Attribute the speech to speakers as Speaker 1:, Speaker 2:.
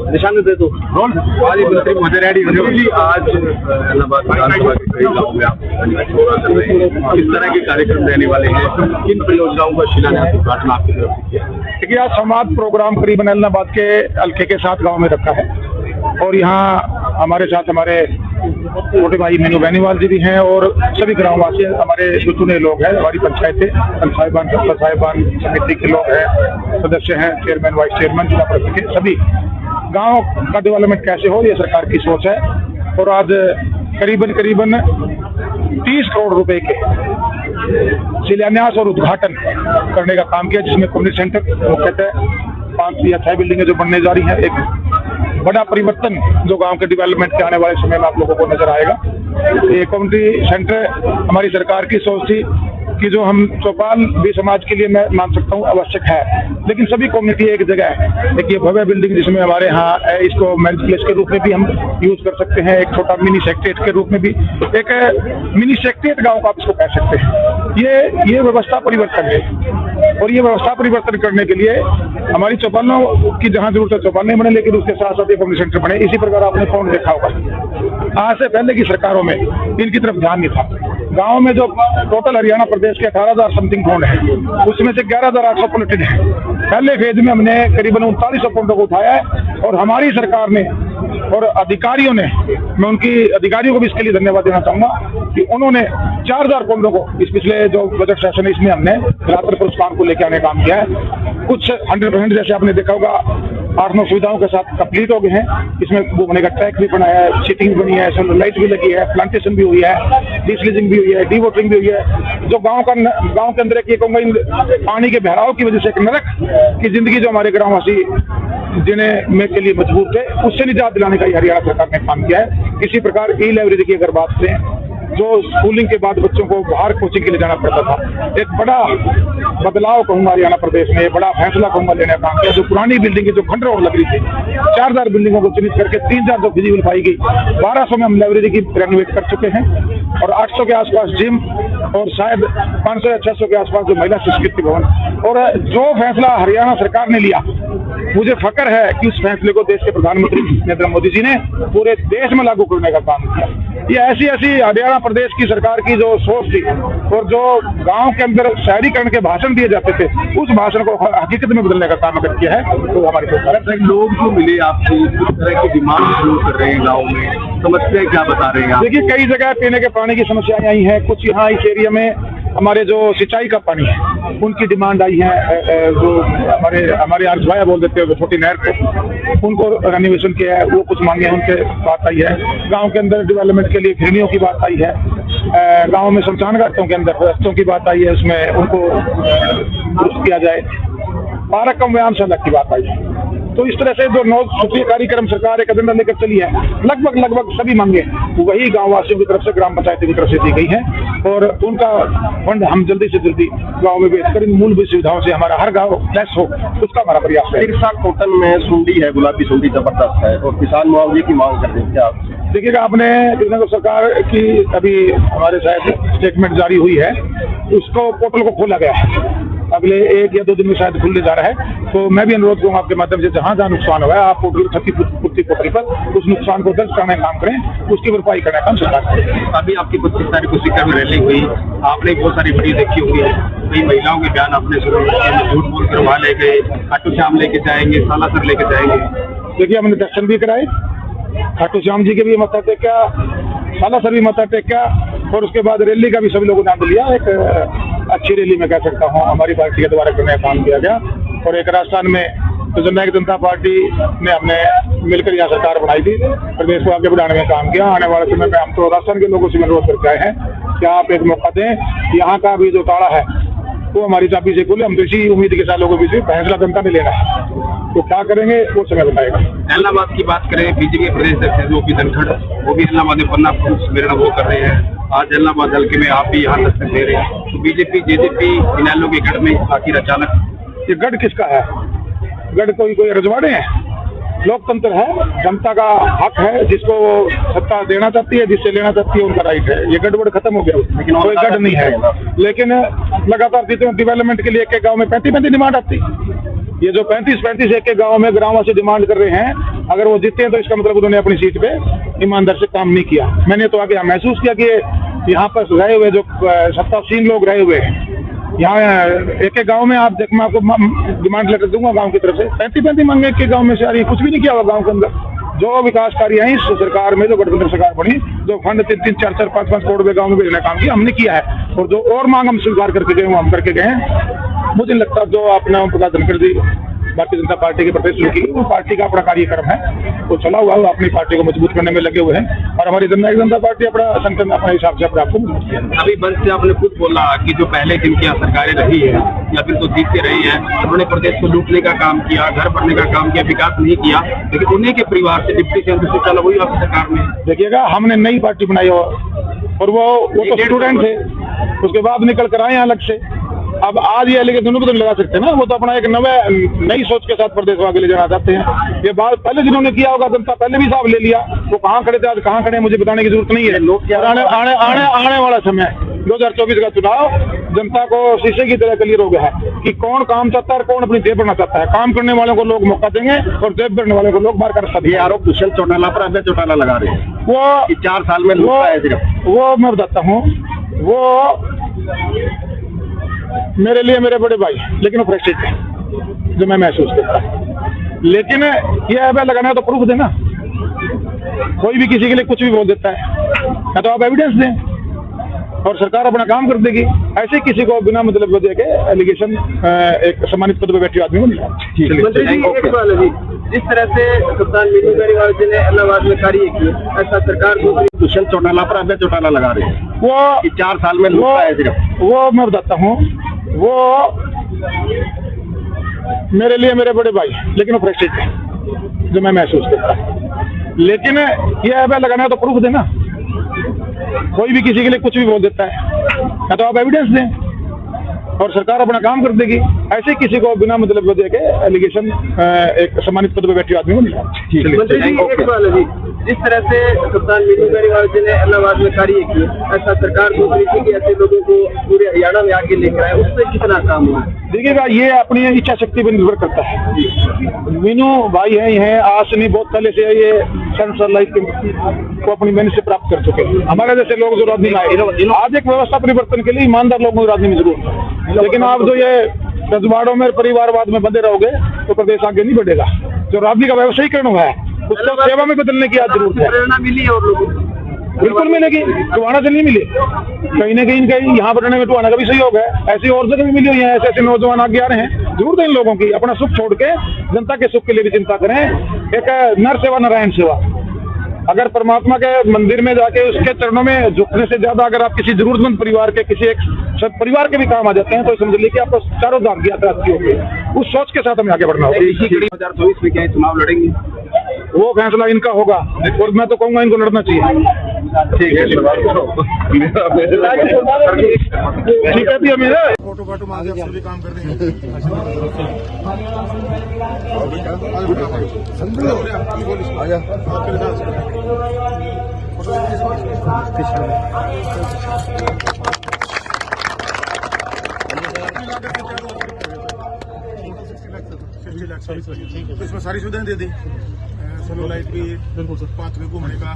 Speaker 1: निशान दे दो आज मुझे रेडी हो आज इलाहाबाद विधानसभा के कई गाँव में आप किस तरह के कार्यक्रम रहने वाले हैं, किन परियोजनाओं का शिलान्यास उद्घाटन आपकी तरफ से किया?
Speaker 2: देखिए, आज संवाद प्रोग्राम करीबन इलाहाबाद के हल्के के 7 गाँव में रखा है और यहाँ हमारे साथ हमारे छोटे भाई मीनू बेनीवाल जी भी हैं और सभी ग्रामवासी हमारे जो चुने लोग हैं, हमारी पंचायतें साहिबान साहिबान समिति के लोग हैं, सदस्य हैं, चेयरमैन वाइस चेयरमैन जिला परिषद के सभी। गांव का डेवलपमेंट कैसे हो, ये सरकार की सोच है और आज करीबन 30 करोड़ रुपए के शिलान्यास और उद्घाटन करने का काम किया, जिसमें कम्युनिटी सेंटर मुख्यतः 5 या 6 बिल्डिंगें जो बनने जा रही हैं। एक बड़ा परिवर्तन जो गांव के डेवलपमेंट के आने वाले समय में आप लोगों को नजर आएगा। ये कम्युनिटी सेंटर हमारी सरकार की सोच थी कि जो हम चौपाल भी समाज के लिए मैं मान सकता हूँ आवश्यक है, लेकिन सभी कम्युनिटी एक जगह है। एक ये भव्य बिल्डिंग जिसमें हमारे यहाँ इसको मैरिज प्लेस के रूप में भी हम यूज कर सकते हैं, एक छोटा मिनी सेक्रेटरीट के रूप में भी, एक मिनी सेक्रेटरीट गाँव का आप इसको कह सकते हैं। ये व्यवस्था परिवर्तन है और ये व्यवस्था परिवर्तन करने के लिए हमारी चौपालों की जहाँ जरूरत है चौपाल नहीं बने, लेकिन उसके साथ साथ कम्युनिटी सेंटर बने। इसी प्रकार आपने कौन देखा होगा, आज से पहले की सरकारों में इनकी तरफ ध्यान नहीं था। गांव में जो टोटल हरियाणा प्रदेश के 18,000 समथिंग पौंड है, उसमें से 11,800 पोलिटेड है। पहले फेज में हमने करीबन 3900 पौंडों को उठाया है और हमारी सरकार ने और अधिकारियों ने, मैं उनकी अधिकारियों को भी इसके लिए धन्यवाद देना चाहूंगा कि उन्होंने 4000 पौंडों को इस पिछले जो बजट सेशन है इसमें हमने रात्र पुरस्कार को लेकर आने का काम किया है। कुछ 100% जैसे आपने देखा होगा 8-9 सुविधाओं के साथ कंप्लीट हो गए हैं। इसमें घूमने का ट्रैक भी बनाया है, सीटिंग भी बनी है, सोलर लाइट भी लगी है, प्लांटेशन भी हुई है, डिस्लीजिंग भी हुई है, डी वाटरिंग भी हुई है। जो गांव के अंदर एक कहूँगा पानी के बहराव की वजह से एक नरक की जिंदगी जो हमारे ग्रामवासी जिन्हें में के लिए मजबूर थे, उससे निजात दिलाने का हरियाणा सरकार ने काम किया है। इसी प्रकार ई लाइब्रेरी की अगर बात करें, जो स्कूलिंग के बाद बच्चों को बाहर कोचिंग के लिए जाना पड़ता था, एक बड़ा बदलाव कहूंगा हरियाणा प्रदेश ने, बड़ा फैसला कहूंगा लेने का काम किया। जो पुरानी बिल्डिंग की जो खंड रोड लग रही थी, 4000 बिल्डिंगों को चिन्हित करके 3000 जो फिजिबल पाई गई, 1200 में हम लाइब्रेरी की रेनोवेट कर चुके हैं और 800 के आसपास जिम और शायद 500 या 600 के आसपास जो महिला संस्कृति भवन। और जो फैसला हरियाणा सरकार ने लिया, मुझे फक्र है कि उस फैसले को देश के प्रधानमंत्री नरेंद्र मोदी जी ने पूरे देश में लागू करने का काम किया। ये ऐसी हरियाणा प्रदेश की सरकार की जो सोच थी और जो गांव के अंदर शहरीकरण के भाषण दिए जाते थे, उस भाषण को हकीकत में बदलने का काम अगर किया है तो हमारी सरकार।
Speaker 1: लोग जो मिले आपसे किस तरह की डिमांड शुरू कर रहे हैं गाँव में, समस्या क्या बता रहे हैं?
Speaker 2: देखिए, कई जगह पीने के पानी की समस्याएं आई हैं। कुछ यहाँ इस एरिया में हमारे जो सिंचाई का पानी है उनकी डिमांड आई है। जो हमारे आर्जवाया बोल देते हैं छोटी नहर को, उनको रेनोवेशन किया है, वो कुछ मांगे उनके बात आई है। गांव के अंदर डेवलपमेंट के लिए खिड़नियों की बात आई है। गांव में शमशान घाटों के अंदर रस्तों की बात आई है, उसमें उनको दुरुस्त किया जाए। पार्क कम व्यायामशाला की बात आई है। तो इस तरह से जो 9 सूत्रीय कार्यक्रम सरकार एक एजेंडा लेकर चली है, लगभग सभी मांगे वही गाँव वासियों की तरफ से, ग्राम पंचायत की तरफ से दी गई है और उनका फंड हम जल्दी से जल्दी गाँव में भेजकर इन मूलभूत सुविधाओं से हमारा हर गाँव प्लस हो, उसका हमारा प्रयास है।
Speaker 1: सिरसा टोटल में सुंडी है, गुलाबी सुंडी जबरदस्त है और किसान मुआवजे की मांग कर रहे हैं। क्या
Speaker 2: देखिएगा, आपने सरकार की अभी हमारे शायद स्टेटमेंट जारी हुई है, उसको पोर्टल को खोला गया है, अगले 1 या 2 दिन में शायद खुलने जा रहा है। तो मैं भी अनुरोध करूंगा आपके माध्यम से, जहां नुकसान हुआ है आप क्षतिपूर्ति पोर्टल पर उस नुकसान को दर्ज करने का काम करें, उसकी भरपाई करने का काम सरकार करें।
Speaker 1: अभी आपकी 25 तारीख को सीकर में रैली हुई, आपने बहुत सारी वीडियो देखी होगी, कई महिलाओं के बयान आपने सुने, झूठ बोल कर वहाँ ले गए, खाटू श्याम लेके जाएंगे, सालासर लेके जाएंगे।
Speaker 2: देखिए, हमने दर्शन भी कराए, खाटू श्याम जी के भी मत्था टेका, सालासर भी मत्था टेका और उसके बाद रैली का भी सभी लोगों ने आनंद लिया। एक अच्छी रैली में कह सकता हूँ हमारी पार्टी के द्वारा करने का काम किया गया। और एक राजस्थान में तो जननायक जनता पार्टी ने हमने मिलकर यहाँ सरकार बनाई थी, प्रदेश को आगे बढ़ाने में काम किया। आने वाले समय में हम तो राजस्थान के लोगों से अनुरोध करके आए हैं कि आप एक मौका दें, यहाँ का भी जो ताला है वो हमारी चाबी से खोले। हम तो इसी उम्मीद के साथ लोगों के बीच फैसला जनता ने लेना है, तो क्या करेंगे वो समय बताएगा।
Speaker 1: इलाहाबाद की बात करें, बीजेपी प्रदेश अध्यक्ष जो धनखड़, वो भी इलाहाबाद में पन्ना मेरा वो कर रहे हैं। आज इलाहाबाद हल्के में आप भी यहाँ दस्तक दे रहे हैं, तो बीजेपी जेजेपी इनेलो के गढ़ में आखिर अचानक
Speaker 2: ये गढ़ किसका है? गढ़ कोई रजवाड़े हैं? लोकतंत्र है, जनता का हक है, जिसको सत्ता देना चाहती है, जिससे लेना चाहती है उनका राइट है। ये गड़बड़ खत्म हो गया, लेकिन कोई गढ़ नहीं है। लेकिन लगातार जितने डेवलपमेंट के लिए एक गांव में 35 डिमांड आती, ये जो 35 एक गांव में ग्रामवासी डिमांड कर रहे हैं, अगर वो जीते हैं तो इसका मतलब उन्होंने अपनी सीट पे ईमानदार से काम नहीं किया। मैंने तो आगे यहाँ महसूस किया कि यहाँ पर रहे हुए जो सत्तासीन लोग रहे हुए हैं, यहाँ एक गांव में आप देख, मैं आपको डिमांड लेटर दूंगा गांव की तरफ से, 35 मांगे एक गांव में से आ रही, कुछ भी नहीं किया हुआ गांव के अंदर। जो विकास कार्य है इस सरकार में, जो गठबंधन सरकार बनी, जो फंड 3-3, 4-4, 5-5 करोड़ रुपए गाँव में भेजने काम किया हमने किया है, और जो और मांग हम स्वीकार करके गए वो हम करके गए हैं। मुझे नहीं लगता जो आपने ओम प्रकाश धनखड़ जी भारतीय जनता पार्टी के प्रदेश में की, वो पार्टी का अपना कार्यक्रम है, वो चला हुआ है, वो अपनी पार्टी को मजबूत करने में लगे हुए हैं, और हमारी जनता पार्टी अपना संगठन अपने हिसाब से अपने आपको मजबूत किया।
Speaker 1: अभी मंच से आपने खुद बोला कि जो पहले जिनकी यहाँ सरकारें रही है या फिर तो जीतते रही है, उन्होंने प्रदेश को लूटने का काम किया, घर भरने का काम किया, विकास नहीं किया, लेकिन उन्हीं के परिवार से डिप्टी सीएम चला वही आपकी सरकार में।
Speaker 2: देखिएगा, हमने नई पार्टी बनाई और वो तो स्टूडेंट थे, उसके बाद निकल कर आए अलग से। अब आज ये एलिगेशन दोनों को तो लगा सकते हैं ना, वो तो अपना एक नई सोच के साथ प्रदेश को आगे ले जाना चाहते हैं। ये बात पहले जिन्होंने किया होगा जनता पहले भी साफ ले लिया, वो कहाँ खड़े थे आज कहाँ खड़े मुझे बताने की जरूरत नहीं है। आने वाला समय 2024 का चुनाव जनता को शीशे की तरह क्लियर हो गया है कि कौन काम चाहता है और कौन अपनी जेब भरना चाहता है। काम करने वालों को लोग मौका देंगे और जेब भरने वालों को लोग बाहर कर सकते हैं।
Speaker 1: ये आरोप दुष्यंत चौटाला पर अभय चौटाला लगा रहे हैं,
Speaker 2: वो
Speaker 1: 4 साल में लूटा है सिर्फ।
Speaker 2: वो मैं बताता हूँ, वो मेरे लिए मेरे बड़े भाई, लेकिन वो फ्रस्ट्रेट है जो मैं महसूस करता हूँ। लेकिन ये अभय लगाना है तो प्रूफ देना। कोई भी किसी के लिए कुछ भी बोल देता है, या तो आप एविडेंस दें और सरकार अपना काम कर देगी। ऐसे किसी को बिना मतलब वजह के एलिगेशन एक सम्मानित पद पर बैठे आदमी को नहीं लाना।
Speaker 1: मंत्री जी, एक सवाल है जी, जिस तरह से कप्तान मीनू बेनीवाल जी ने इलाहाबाद में कार्य किया, ऐसा सरकार को दुष्यंत चौटाला पर अभय चौटाला लगा रहे हैं,
Speaker 2: वो
Speaker 1: 4 साल में लूटा है सिर्फ।
Speaker 2: वो मैं बताता हूँ, वो मेरे लिए मेरे बड़े भाई, लेकिन वो फ्रस्ट्रेट है जो मैं महसूस करता हूँ। लेकिन ये अभय लगाना है तो प्रूफ देना। कोई भी किसी के लिए कुछ भी बोल देता है, या तो आप एविडेंस दें और सरकार अपना काम कर देगी। ऐसे किसी को बिना मतलब वजह के एलिगेशन एक सम्मानित पद पर बैठे आदमी को नहीं लाना।
Speaker 1: मंत्री जी, एक सवाल है जी, जिस तरह से कप्तान मीनू बेनीवाल जी ने इलाहाबाद में कार्य किया, ऐसा सरकार को कि ऐसे लोगों को पूरे हरियाणा में आगे लेकर आए, उससे कितना काम हुआ?
Speaker 2: देखिएगा, ये अपनी इच्छा शक्ति पर निर्भर करता है। मीनू भाई है आज से नहीं, बहुत पहले से ये सेंट्रल लाइफ को अपनी मेहनत से प्राप्त कर चुके हैं। हमारे जैसे लोग जो राजनीति में आए, आज एक व्यवस्था परिवर्तन के लिए ईमानदार लोगों को राजनीति में जरूर है। लेकिन आप जो ये रजवाड़ों में परिवारवाद में बंधे रहोगे तो प्रदेश आगे नहीं बढ़ेगा। जो राजनीति का व्यवसायीकरण हुआ है उसको सेवा में बदलने की आज जरूरत है।
Speaker 1: प्रेरणा मिली है और लोगों को
Speaker 2: बिल्कुल मिलेगी, टुहाना से नहीं मिली, कहीं ना कहीं यहाँ बढ़ने में टुहाना का भी सहयोग है, ऐसी और जगह भी मिली हुई है। ऐसे ऐसे नौजवान आगे आ रहे हैं, जरूरत है इन लोगों की अपना सुख छोड़ के जनता के सुख के लिए भी चिंता करें। एक नर सेवा नारायण सेवा, अगर परमात्मा के मंदिर में जाके उसके चरणों में झुकने से ज्यादा अगर आप किसी जरूरतमंद परिवार के किसी एक परिवार के भी काम आ जाते हैं तो समझ लीजिए कि आपको चारों धाम की यात्रा अच्छी होगी। उस सोच के साथ हमें आगे बढ़ना होगा।
Speaker 1: 2024 में क्या चुनाव लड़ेंगे?
Speaker 2: वो फैसला इनका होगा और मैं तो कहूँगा इनको लड़ना चाहिए।
Speaker 1: ठीक है,
Speaker 2: ठीक है, भी हमें
Speaker 3: फोटो फाटो मांगे अफसर भी काम कर रहे हैं। इसमें सारी सुविधाएं दे दी, सोलर लाइट भी, पाथ में घूमने का